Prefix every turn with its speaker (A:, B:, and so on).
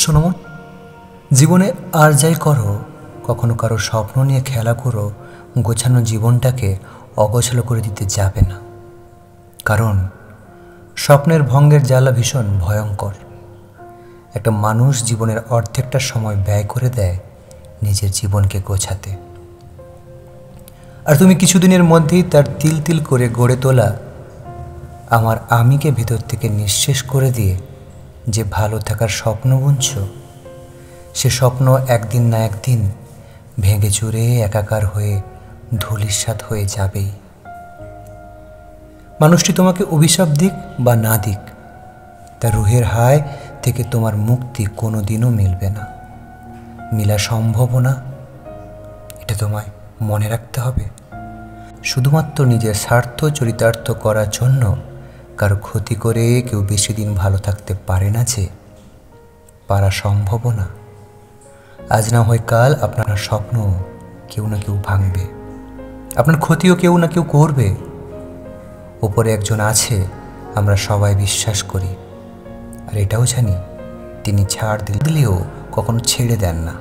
A: শোনো মন, জীবনে আর যাই করো, কখনো কারো স্বপ্ন নিয়ে খেলা করো গোছানো জীবনটাকে অগোছালো করে দিতে যাবে না। কারণ স্বপ্নের ভঙ্গের জ্বালা ভীষণ ভয়ঙ্কর। একটা মানুষ জীবনের অর্ধেকটা সময় ব্যয় করে দেয় নিজের জীবনকে গোছাতে, আর তুমি কিছুদিনের মধ্যেই তার তিল তিল করে গড়ে তোলা আমার আমিকে ভেতর থেকে নিঃশেষ করে দিয়ে যে ভালো থাকার স্বপ্ন বুনছ, সে স্বপ্ন একদিন না একদিন ভেঙে চুরে একাকার হয়ে ধূলিসাৎ হয়ে যাবেই। মানুষটি তোমাকে অভিশাপ দিক বা না দিক, তার রুহের হায় থেকে তোমার মুক্তি কোনো দিনও মিলবে না, মিলা সম্ভবও না। এটা তোমায় মনে রাখতে হবে। শুধুমাত্র নিজের স্বার্থ চরিতার্থ করার জন্য কারো ক্ষতি করে কেউ বেশি দিন ভালো থাকতে পারে না, যে পারা সম্ভবও না। আজ না হয় কাল আপনার স্বপ্ন কেউ না কেউ ভাঙবে, আপনার ক্ষতিও কেউ না কেউ করবে। ওপরে একজন আছে, আমরা সবাই বিশ্বাস করি, আর এটাও জানি তিনি ছাড় দিলেও কখনো ছেড়ে দেন না।